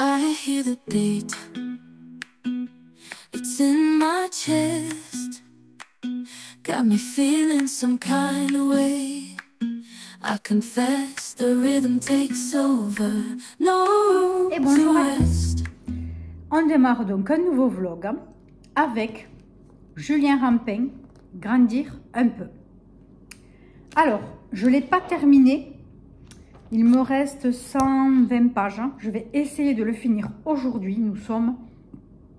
I hear the beat, it's in my chest, got me feeling some kind of way. I confess the rhythm takes over, no room Et bonjour to à tous. rest. On démarre donc un nouveau vlog avec Julien Rampin, Grandir un peu. Alors, je ne l'ai pas terminé. Il me reste 120 pages. Je vais essayer de le finir aujourd'hui. Nous sommes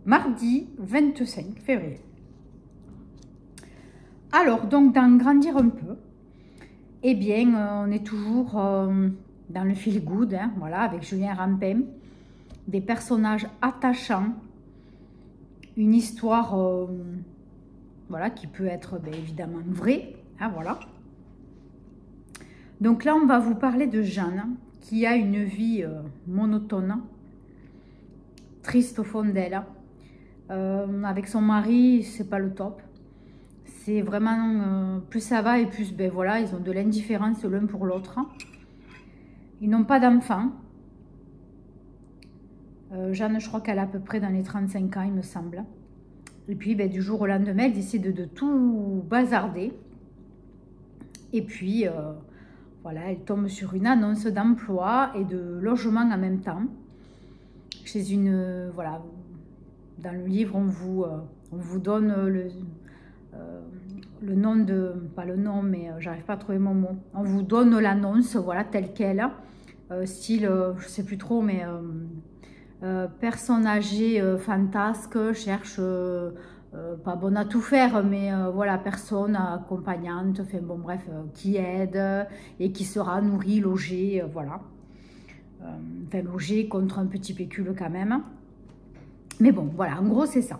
mardi 25 février. Alors, donc, dans Grandir un peu, eh bien, on est toujours dans le feel good, hein, voilà, avec Julien Rampin. Des personnages attachants, une histoire voilà, qui peut être évidemment vraie, hein, voilà. Donc là, on va vous parler de Jeanne, qui a une vie monotone, triste au fond d'elle. Avec son mari, c'est pas le top. C'est vraiment, plus ça va et plus, ben voilà, ils ont de l'indifférence l'un pour l'autre. Ils n'ont pas d'enfants. Jeanne, je crois qu'elle a à peu près dans les 35 ans, il me semble. Et puis, ben, du jour au lendemain, elle décide de tout bazarder. Et puis, voilà, elle tombe sur une annonce d'emploi et de logement en même temps. Chez une, voilà, dans le livre, on vous donne le nom de, pas le nom, mais j'arrive pas à trouver mon mot. On vous donne l'annonce, voilà, telle qu'elle, style, je sais plus trop, mais personne âgée fantasque, cherche, pas bonne à tout faire, mais voilà, personne accompagnante, enfin bon bref, qui aide et qui sera nourrie, logée, voilà. Enfin logée contre un petit pécule quand même. Mais bon, voilà, en gros c'est ça.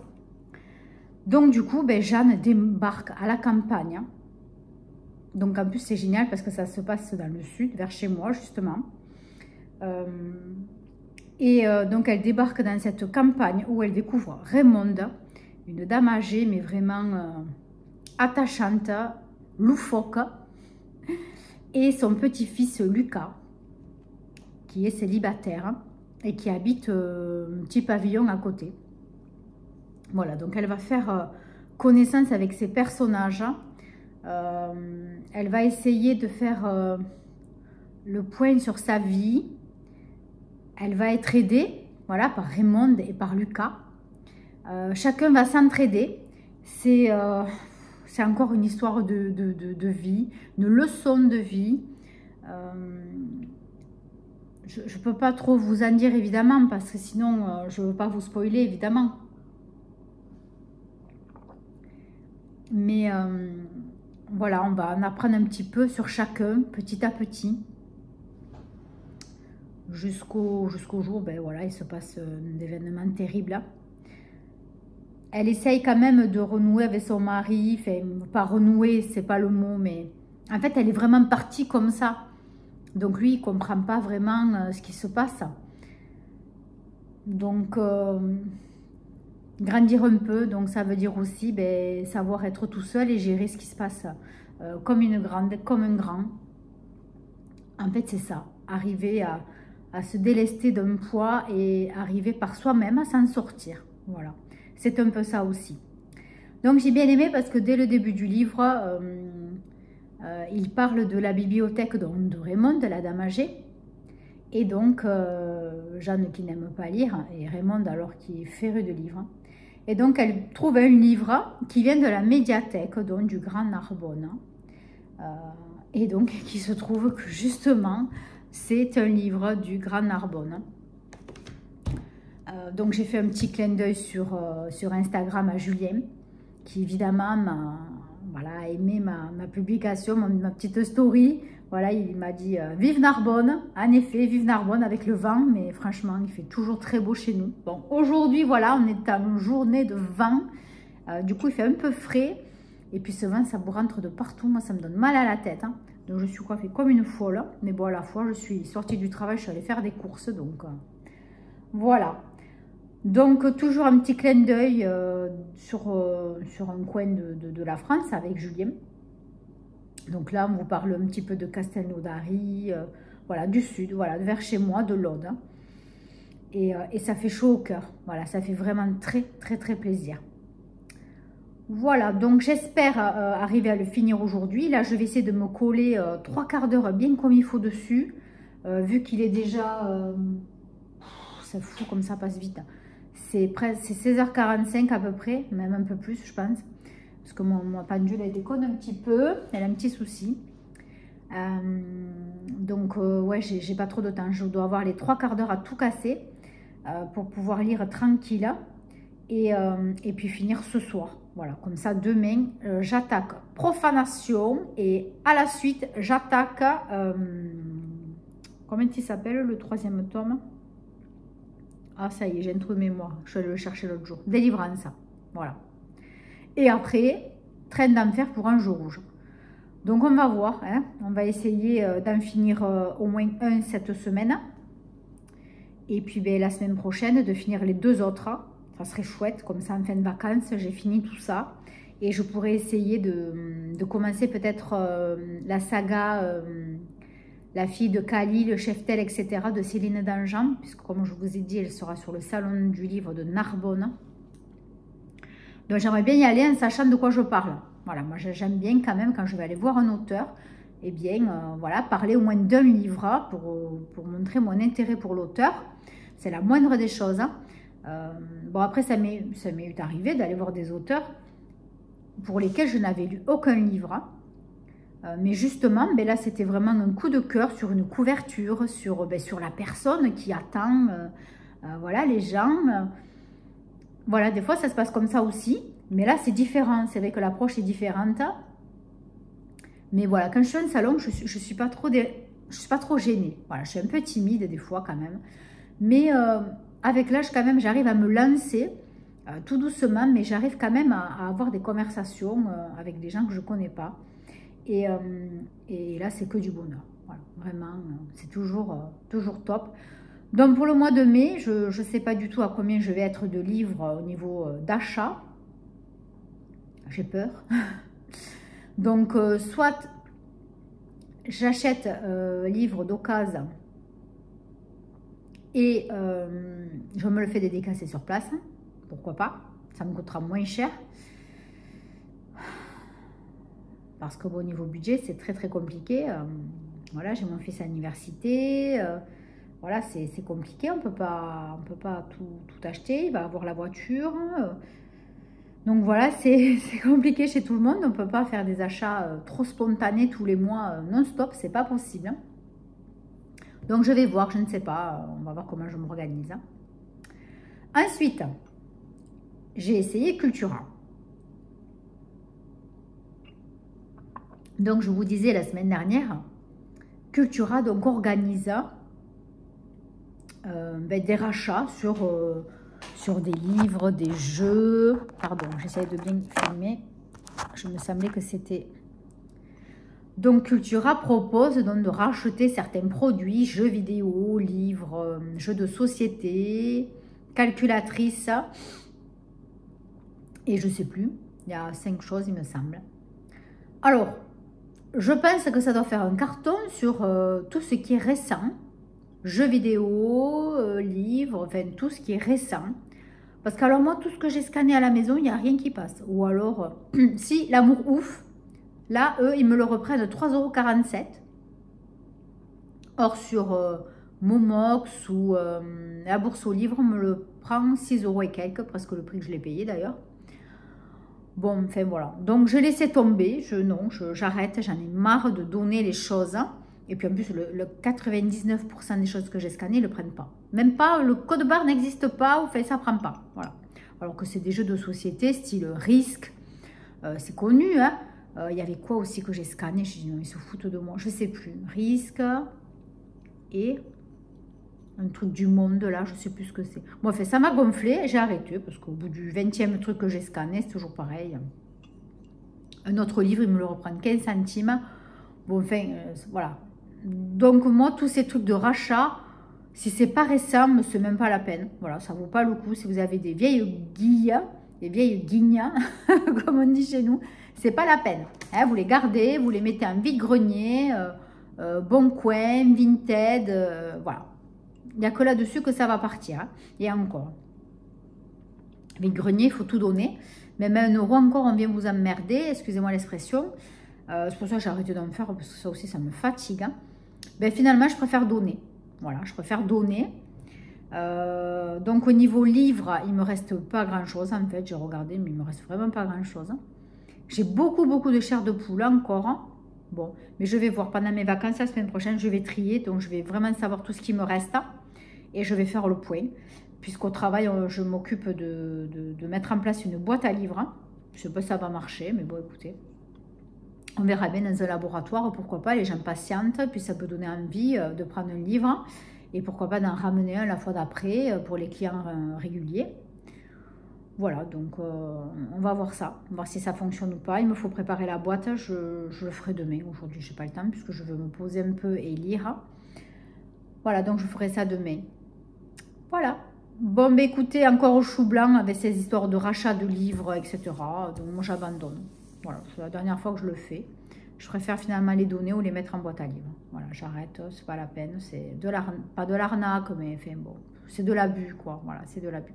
Donc du coup, ben, Jeanne débarque à la campagne. Donc en plus c'est génial parce que ça se passe dans le sud, vers chez moi justement. Donc elle débarque dans cette campagne où elle découvre Raymonde, une dame âgée mais vraiment attachante, loufoque, et son petit-fils Lucas, qui est célibataire et qui habite un petit pavillon à côté. Voilà, donc elle va faire connaissance avec ces personnages. Elle va essayer de faire le point sur sa vie. Elle va être aidée, voilà, par Raymonde et par Lucas. Chacun va s'entraider. C'est encore une histoire de vie, une leçon de vie. Je ne peux pas trop vous en dire évidemment parce que sinon je ne veux pas vous spoiler évidemment. Mais voilà, on va en apprendre un petit peu sur chacun, petit à petit. Jusqu'au jour, ben voilà, il se passe un événement terrible. Elle essaye quand même de renouer avec son mari, enfin, pas renouer, c'est pas le mot, mais en fait, elle est vraiment partie comme ça. Donc lui, il comprend pas vraiment ce qui se passe. Donc, grandir un peu, donc ça veut dire aussi ben, savoir être tout seul et gérer ce qui se passe comme une grande, comme un grand. En fait, c'est ça, arriver à se délester d'un poids et arriver par soi-même à s'en sortir. Voilà, c'est un peu ça aussi. Donc j'ai bien aimé parce que dès le début du livre, il parle de la bibliothèque de Raymonde, la dame âgée. Et donc, Jeanne qui n'aime pas lire, et Raymonde alors qui est féru de livres. Et donc, elle trouve un livre qui vient de la médiathèque, donc du Grand Narbonne. Et donc, qui se trouve que justement, c'est un livre du Grand Narbonne. Donc, j'ai fait un petit clin d'œil sur Instagram à Julien, qui évidemment m'a aimé ma publication, ma petite story. Voilà, il m'a dit vive Narbonne. En effet, vive Narbonne avec le vent, mais franchement, il fait toujours très beau chez nous. Bon, aujourd'hui, voilà, on est en journée de vent. Du coup, il fait un peu frais. Et puis ce vent, ça vous rentre de partout. Moi, ça me donne mal à la tête. Hein. Donc, je suis coiffée comme une folle. Mais bon, à la fois, je suis sortie du travail, je suis allée faire des courses. Donc, voilà. Donc, toujours un petit clin d'œil sur un coin de la France avec Julien. Donc là, on vous parle un petit peu de Castelnaudary, voilà, du sud, voilà, vers chez moi, de l'Aude. Et ça fait chaud au cœur. Voilà, ça fait vraiment très, très, très plaisir. Voilà, donc j'espère arriver à le finir aujourd'hui. Là, je vais essayer de me coller 3/4 d'heure bien comme il faut dessus. Vu qu'il est déjà... c'est fou comme ça passe vite. C'est 16h45 à peu près, même un peu plus, je pense. Parce que ma pendule, elle déconne un petit peu. Elle a un petit souci. Donc, ouais, j'ai pas trop de temps. Je dois avoir les 3/4 d'heure à tout casser pour pouvoir lire tranquille. Et puis finir ce soir. Voilà, comme ça, demain, j'attaque Profanation. Et à la suite, j'attaque... comment il s'appelle le 3e tome? Ah, ça y est, j'ai un trou de mémoire. Je vais le chercher l'autre jour. Délivrance. Voilà. Et après, Train d'enfer pour un jour rouge. Donc, on va voir. Hein. On va essayer d'en finir au moins un cette semaine. Et puis, ben, la semaine prochaine, de finir les 2 autres. Ça serait chouette. Comme ça, en fin de vacances, j'ai fini tout ça. Et je pourrais essayer de commencer peut-être la saga... La fille de Kali, le chef-tel, etc. de Céline Dangean, puisque comme je vous ai dit, elle sera sur le salon du livre de Narbonne. Donc j'aimerais bien y aller en sachant de quoi je parle. Voilà, moi j'aime bien quand même quand je vais aller voir un auteur, eh bien voilà, parler au moins d'un livre pour montrer mon intérêt pour l'auteur. C'est la moindre des choses. Hein. Bon après ça m'est arrivé d'aller voir des auteurs pour lesquels je n'avais lu aucun livre. Hein. Mais justement, ben là, c'était vraiment un coup de cœur sur une couverture, sur la personne qui attend, voilà, les gens. Voilà, des fois, ça se passe comme ça aussi. Mais là, c'est différent. C'est vrai que l'approche est différente. Mais voilà, quand je suis en salon, je suis pas trop gênée. Voilà, je suis un peu timide des fois quand même. Mais avec l'âge, quand même, j'arrive à me lancer tout doucement. Mais j'arrive quand même à avoir des conversations avec des gens que je ne connais pas. Et là, c'est que du bonheur. Voilà, vraiment, c'est toujours top. Donc, pour le mois de mai, je ne sais pas du tout à combien je vais être de livres au niveau d'achat. J'ai peur. Donc, soit j'achète livres d'occasion et je me le fais dédicacer sur place. Pourquoi pas? Ça me coûtera moins cher. Parce que bon, au niveau budget, c'est très très compliqué. Voilà, j'ai mon fils à l'université. Voilà, c'est compliqué. On peut pas tout acheter. Il va avoir la voiture. Donc voilà, c'est compliqué chez tout le monde. On ne peut pas faire des achats trop spontanés tous les mois non-stop. C'est pas possible. Hein. Donc je vais voir, je ne sais pas. On va voir comment je m'organise. Hein. Ensuite, j'ai essayé Cultura. Donc, je vous disais la semaine dernière, Cultura donc, organise des rachats sur des livres, des jeux. Pardon, j'essaie de bien filmer. Je me semblait que c'était... Donc, Cultura propose donc, de racheter certains produits, jeux vidéo, livres, jeux de société, calculatrices. Et je ne sais plus, il y a 5 choses, il me semble. Alors... Je pense que ça doit faire un carton sur tout ce qui est récent. Jeux vidéo, livres, enfin tout ce qui est récent. Parce que alors moi, tout ce que j'ai scanné à la maison, il n'y a rien qui passe. Ou alors, si, l'amour ouf, là, eux, ils me le reprennent 3,47 €. Or, sur Momox ou la bourse aux livres, on me le prend 6 € et quelques, presque le prix que je l'ai payé d'ailleurs. Bon, enfin voilà. Donc, je laissais tomber. J'arrête. J'en ai marre de donner les choses. Et puis, en plus, le 99% des choses que j'ai scannées ne le prennent pas. Même pas, le code barre n'existe pas. Enfin, ça ne prend pas. Voilà. Alors que c'est des jeux de société, style risque. C'est connu, hein. Il y avait quoi aussi que j'ai scanné? Je dis non, ils se foutent de moi. Je ne sais plus. Risque et... un truc du monde là, je sais plus ce que c'est. Bon, enfin, ça m'a gonflé, j'ai arrêté parce qu'au bout du 20e truc que j'ai scanné, c'est toujours pareil. Un autre livre, il me le reprend 15 centimes. Bon, enfin, voilà. Donc, moi, tous ces trucs de rachat, si c'est pas récent, c'est même pas la peine. Voilà, ça vaut pas le coup. Si vous avez des vieilles guilles, des vieilles guignes, comme on dit chez nous, c'est pas la peine. Hein, vous les gardez, vous les mettez en vide-grenier, Bon Coin, Vinted, voilà. Il n'y a que là-dessus que ça va partir. Hein. Et encore. Avec grenier, il faut tout donner. Même à 1 € encore, on vient vous emmerder. Excusez-moi l'expression. C'est pour ça que j'ai arrêté d'en faire, parce que ça aussi, ça me fatigue. Hein. Ben, finalement, je préfère donner. Voilà, je préfère donner. Donc, au niveau livre, il ne me reste pas grand-chose. En fait, j'ai regardé, mais il ne me reste vraiment pas grand-chose. J'ai beaucoup de chair de poule encore. Hein. Bon, mais je vais voir pendant mes vacances la semaine prochaine, je vais trier. Donc, je vais vraiment savoir tout ce qui me reste. Et je vais faire le point. Puisqu'au travail, je m'occupe de mettre en place une boîte à livres. Hein. Je ne sais pas si ça va marcher, mais bon, écoutez. On verra bien dans un laboratoire, pourquoi pas, les gens patientent, puis ça peut donner envie de prendre un livre et pourquoi pas d'en ramener un la fois d'après pour les clients réguliers. Voilà, donc on va voir ça, on va voir si ça fonctionne ou pas. Il me faut préparer la boîte, je le ferai demain. Aujourd'hui, je n'ai pas le temps puisque je veux me poser un peu et lire. Voilà, donc je ferai ça demain. Voilà. Bon, bah écoutez, encore au chou blanc avec ces histoires de rachat de livres, etc. Donc moi, j'abandonne. Voilà, c'est la dernière fois que je le fais. Je préfère finalement les donner ou les mettre en boîte à livres. Voilà, j'arrête, c'est pas la peine. C'est de l'arnaque, pas de l'arnaque, mais enfin bon, c'est de l'abus, quoi. Voilà, c'est de l'abus.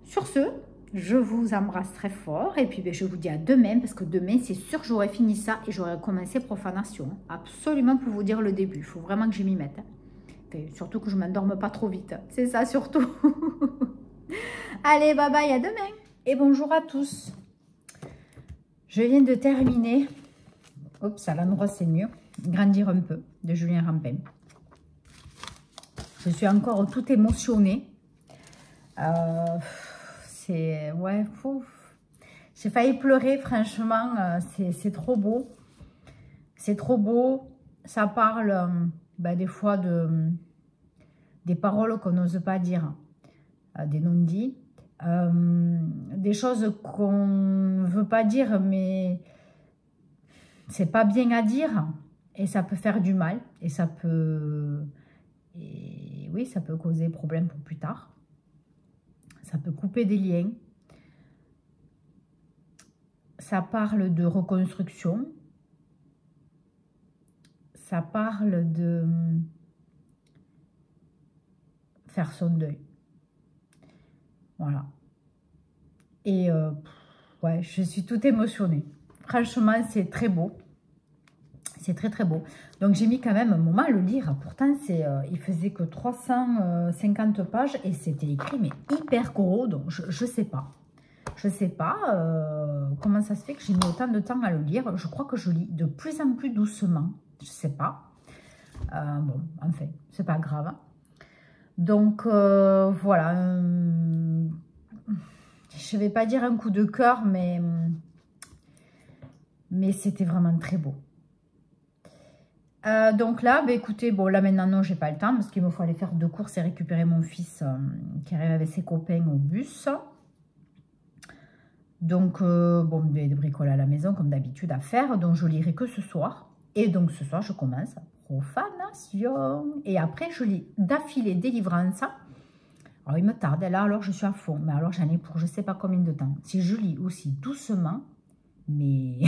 Sur ce, je vous embrasse très fort et puis ben, je vous dis à demain parce que demain, c'est sûr que j'aurai fini ça et j'aurai commencé profanation. Absolument pour vous dire le début. Il faut vraiment que je m'y mette. Enfin, surtout que je ne m'endorme pas trop vite. C'est ça surtout. Allez, bye bye, à demain. Et bonjour à tous. Je viens de terminer, oups, à l'endroit c'est mieux, Grandir un peu, de Julien Rampin. Je suis encore tout émotionnée. C'est, ouais, j'ai failli pleurer, franchement, c'est trop beau. C'est trop beau. Ça parle, des fois, des paroles qu'on n'ose pas dire, des non-dits. Des choses qu'on ne veut pas dire, mais c'est pas bien à dire et ça peut faire du mal et ça peut, oui, ça peut causer problème pour plus tard. Ça peut couper des liens. Ça parle de reconstruction. Ça parle de faire son deuil. Voilà. Et ouais, je suis toute émotionnée. Franchement, c'est très beau. C'est très très beau. Donc j'ai mis quand même un moment à le lire. Pourtant, il faisait que 350 pages et c'était écrit mais hyper gros. Donc je sais pas. Je sais pas comment ça se fait que j'ai mis autant de temps à le lire. Je crois que je lis de plus en plus doucement. Je sais pas. Bon, enfin, c'est pas grave. Donc, voilà. Je vais pas dire un coup de cœur, mais c'était vraiment très beau. Donc là, écoutez, bon, là maintenant, non, j'ai pas le temps parce qu'il me faut aller faire 2 courses et récupérer mon fils qui arrive avec ses copains au bus. Donc, bon, des bricoles à la maison, comme d'habitude, à faire. Donc, je lirai que ce soir. Et donc, ce soir, je commence profanation. Et après, je lis d'affilée Délivrance. Alors, il me tarde. Là, alors, je suis à fond. Mais alors, j'en ai pour je sais pas combien de temps. Si je lis aussi doucement, mais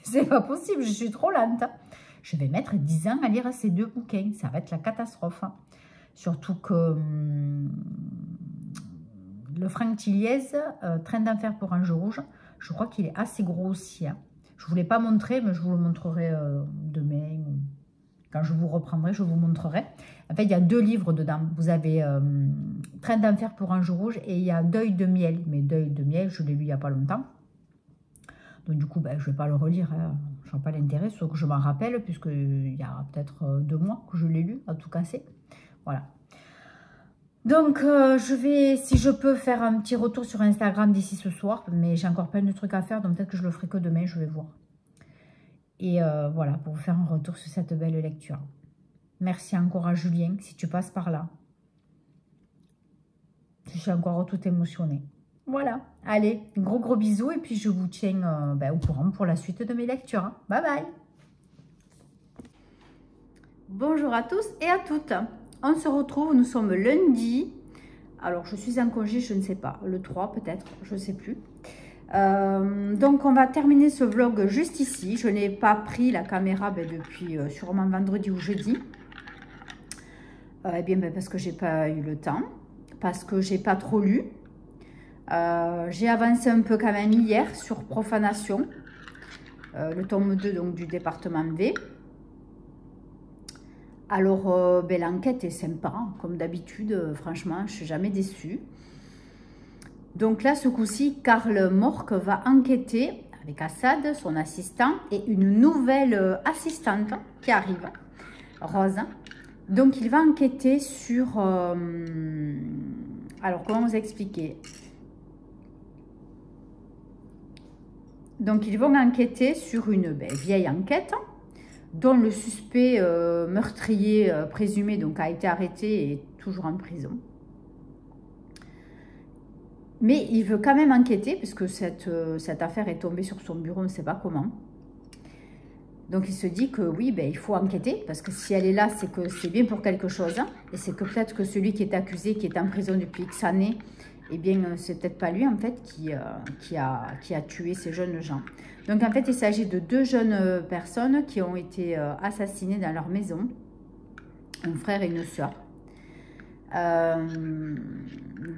c'est pas possible, je suis trop lente. Je vais mettre 10 ans à lire ces 2 bouquins. Ça va être la catastrophe. Surtout que le Franck Tilliez, Train d'enfer pour Ange Rouge, je crois qu'il est assez gros aussi. Hein. Je ne vous l'ai pas montré, mais je vous le montrerai demain. Quand je vous reprendrai, je vous montrerai. En fait, il y a 2 livres dedans. Vous avez Train d'enfer pour Ange Rouge et il y a Deuil de miel. Mais Deuil de miel, je l'ai lu il n'y a pas longtemps. Donc du coup, je ne vais pas le relire. Hein. Je n'ai pas l'intérêt, sauf que je m'en rappelle, puisqu'il y a peut-être 2 mois que je l'ai lu, à tout casser. Voilà. Donc, je vais, si je peux, faire un petit retour sur Instagram d'ici ce soir. Mais j'ai encore plein de trucs à faire, donc peut-être que je le ferai que demain, je vais voir. Et voilà, pour vous faire un retour sur cette belle lecture. Merci encore à Julien, si tu passes par là. Je suis encore toute émotionnée. Voilà, allez, gros bisous. Et puis, je vous tiens au courant pour la suite de mes lectures. Hein. Bye bye. Bonjour à tous et à toutes. On se retrouve, nous sommes lundi. Alors, je suis en congé, je ne sais pas. Le 3 peut-être, je ne sais plus. Donc, on va terminer ce vlog juste ici. Je n'ai pas pris la caméra depuis sûrement vendredi ou jeudi. Eh bien, parce que j'ai pas eu le temps, parce que j'ai pas trop lu. J'ai avancé un peu quand même hier sur Profanation, le tome 2 donc, du département V. Alors, ben, l'enquête est sympa, hein, comme d'habitude, franchement, je ne suis jamais déçue. Donc là, ce coup-ci, Karl Mork va enquêter avec Assad, son assistant, et une nouvelle assistante qui arrive, Rose. Donc, il va enquêter sur... alors, comment vous expliquer? Donc, ils vont enquêter sur une vieille enquête dont le suspect meurtrier présumé donc, a été arrêté et est toujours en prison. Mais il veut quand même enquêter, puisque cette affaire est tombée sur son bureau, on ne sait pas comment. Donc il se dit que oui, ben, il faut enquêter, parce que si elle est là, c'est que c'est bien pour quelque chose. Hein, et c'est que peut-être que celui qui est accusé, qui est en prison depuis X années, eh bien, c'est peut-être pas lui, en fait, qui a tué ces jeunes gens. Donc, en fait, il s'agit de 2 jeunes personnes qui ont été assassinées dans leur maison, un frère et une sœur.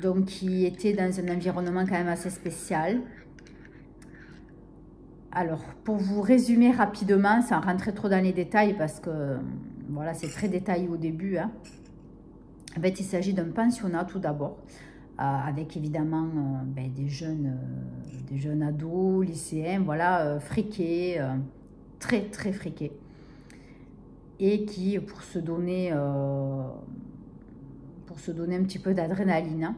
Donc, qui étaient dans un environnement quand même assez spécial. Alors, pour vous résumer rapidement, sans rentrer trop dans les détails, parce que, voilà, c'est très détaillé au début. Hein. En fait, il s'agit d'un pensionnat, tout d'abord. Avec évidemment ben, des jeunes ados, lycéens, voilà, friqués, très très friqués, et qui, pour se donner un petit peu d'adrénaline,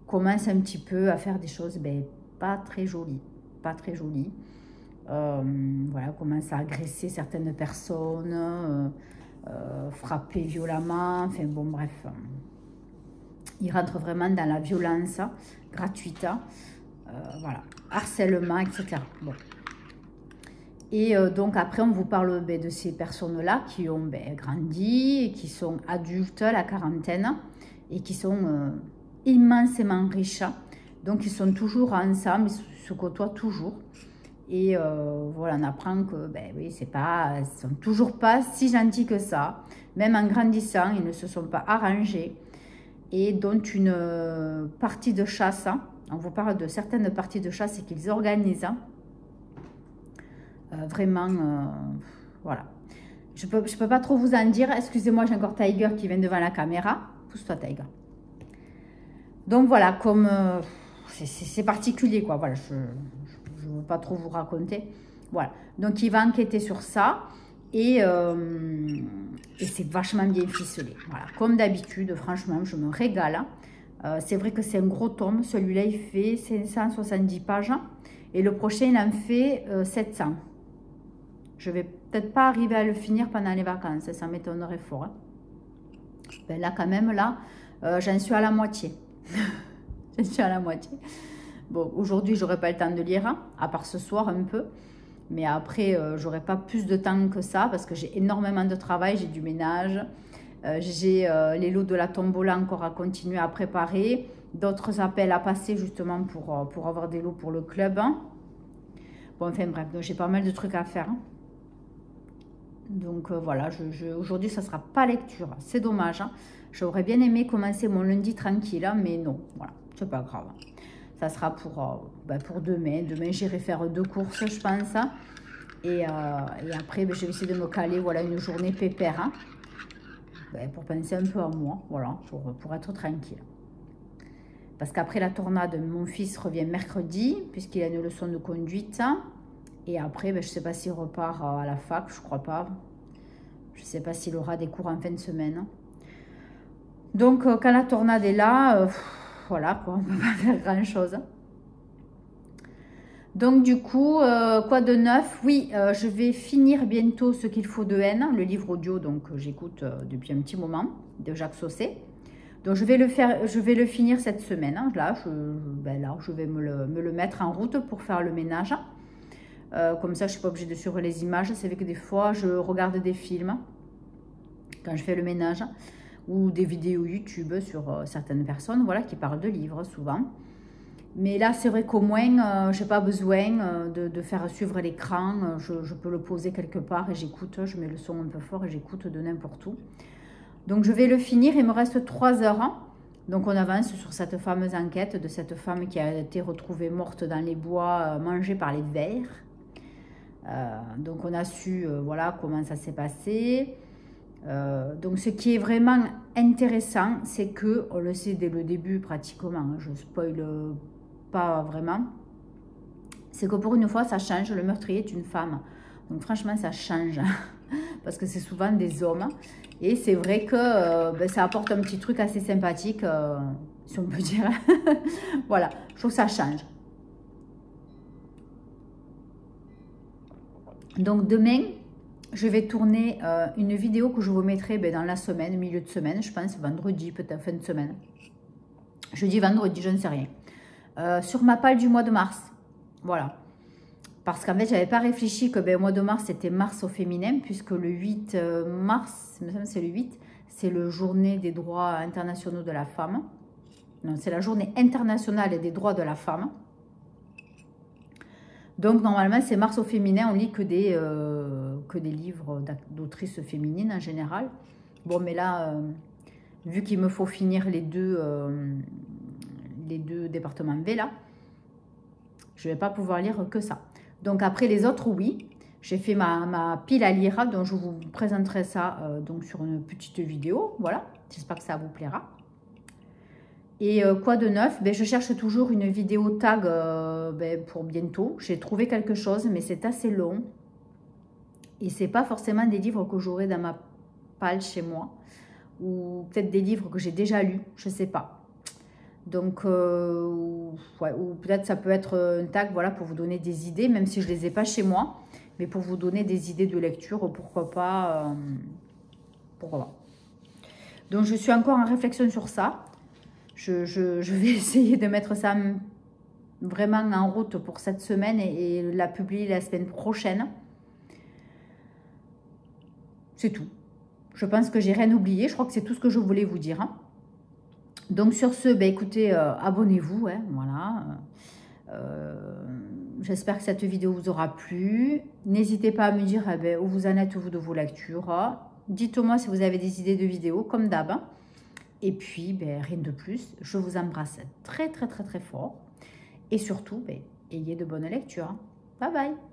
commencent un petit peu à faire des choses ben, pas très jolies, voilà, commencent à agresser certaines personnes, frapper violemment, enfin bon bref. Il rentre vraiment dans la violence gratuite, voilà, harcèlement, etc. Bon. Et donc après, on vous parle ben, de ces personnes-là qui ont ben, grandi, et qui sont adultes, la quarantaine, et qui sont immensément riches. Donc ils sont toujours ensemble, ils se côtoient toujours. Et voilà, on apprend que ben, oui, ils ne sont toujours pas si gentils que ça. Même en grandissant, ils ne se sont pas arrangés. Et dont une partie de chasse, hein. On vous parle de certaines parties de chasse qu'ils organisent, hein. Vraiment, voilà. Je peux pas trop vous en dire, excusez-moi, j'ai encore Tiger qui vient devant la caméra, pousse-toi Tiger. Donc voilà, comme c'est particulier quoi, voilà, je ne veux pas trop vous raconter, voilà. Donc il va enquêter sur ça. Et c'est vachement bien ficelé. Voilà. Comme d'habitude, franchement, je me régale. C'est vrai que c'est un gros tome. Celui-là, il fait 570 pages. Et le prochain, il en fait 700. Je vais peut-être pas arriver à le finir pendant les vacances. Ça m'étonnerait fort. Hein. Ben là, quand même, là, j'en suis à la moitié. J'en suis à la moitié. Bon, aujourd'hui, j'aurai pas le temps de lire, hein, à part ce soir un peu. Mais après, j'aurai pas plus de temps que ça parce que j'ai énormément de travail, j'ai du ménage, j'ai les lots de la tombola encore à continuer à préparer, d'autres appels à passer justement pour avoir des lots pour le club. Hein. Bon, enfin bref, j'ai pas mal de trucs à faire. Hein. Donc voilà, aujourd'hui, ça sera pas lecture, c'est dommage. Hein. J'aurais bien aimé commencer mon lundi tranquille, hein, mais non, voilà, c'est pas grave. Ça sera pour demain. Demain, j'irai faire 2 courses, je pense. Et après, ben, je vais essayer de me caler voilà, une journée pépère. Hein, ben, pour penser un peu à moi. Voilà, pour être tranquille. Parce qu'après la tornade, mon fils revient mercredi, puisqu'il a une leçon de conduite. Et après, ben, je ne sais pas s'il repart à la fac, je ne crois pas. Je ne sais pas s'il aura des cours en fin de semaine. Donc, quand la tornade est là... voilà, quoi, on ne peut pas faire grand-chose. Donc, du coup, quoi de neuf? Oui, je vais finir bientôt Ce qu'il faut de haine, le livre audio, donc j'écoute depuis un petit moment, de Jacques Sausset. Donc, je vais le finir cette semaine. Hein. Là, je vais me le mettre en route pour faire le ménage. Comme ça, je ne suis pas obligée de suivre les images. C'est vrai que des fois, je regarde des films quand je fais le ménage. Ou des vidéos YouTube sur certaines personnes voilà, qui parlent de livres souvent. Mais là, c'est vrai qu'au moins, je n'ai pas besoin de faire suivre l'écran. Je peux le poser quelque part et j'écoute. Je mets le son un peu fort et j'écoute de n'importe où. Donc je vais le finir, il me reste 3 heures. Hein. Donc on avance sur cette fameuse enquête de cette femme qui a été retrouvée morte dans les bois, mangée par les vers. Donc on a su voilà comment ça s'est passé. Donc ce qui est vraiment intéressant, c'est que, on le sait dès le début pratiquement, hein, je spoil pas vraiment, c'est que pour une fois ça change, le meurtrier est une femme. Donc franchement ça change, parce que c'est souvent des hommes. Et c'est vrai que ben, ça apporte un petit truc assez sympathique, si on peut dire. Voilà, je trouve que ça change. Donc demain, je vais tourner une vidéo que je vous mettrai ben, dans la semaine, milieu de semaine, je pense, vendredi, peut-être fin de semaine. Jeudi, vendredi, je ne sais rien. Sur ma palle du mois de mars. Voilà. Parce qu'en fait, je n'avais pas réfléchi que ben, le mois de mars, c'était mars au féminin, puisque le 8 mars, il me semble que c'est le 8, c'est le journée des droits internationaux de la femme. Non, c'est la journée internationale des droits de la femme. Donc, normalement, c'est mars au féminin, on lit que des livres d'autrices féminines en général. Bon, mais là, vu qu'il me faut finir les deux départements V, là, je ne vais pas pouvoir lire que ça. Donc après les autres, oui, j'ai fait ma pile à lire, donc je vous présenterai ça donc sur une petite vidéo. Voilà, j'espère que ça vous plaira. Et quoi de neuf, ben, je cherche toujours une vidéo tag ben, pour bientôt. J'ai trouvé quelque chose, mais c'est assez long. Et c'est pas forcément des livres que j'aurai dans ma palle chez moi. Ou peut-être des livres que j'ai déjà lus, je ne sais pas. Donc, ouais, ou peut-être ça peut être un tag voilà, pour vous donner des idées, même si je ne les ai pas chez moi, mais pour vous donner des idées de lecture, pourquoi pas. Pourquoi pas. Donc, je suis encore en réflexion sur ça. Je vais essayer de mettre ça vraiment en route pour cette semaine et la publier la semaine prochaine. C'est tout. Je pense que j'ai rien oublié. Je crois que c'est tout ce que je voulais vous dire. Hein. Donc sur ce, ben, écoutez, abonnez-vous, hein, voilà. J'espère que cette vidéo vous aura plu. N'hésitez pas à me dire ben, où vous en êtes, vous, de vos lectures. Dites-moi si vous avez des idées de vidéos, comme d'hab. Et puis, ben, rien de plus. Je vous embrasse très, très, très, très fort. Et surtout, ben, ayez de bonnes lectures. Bye bye.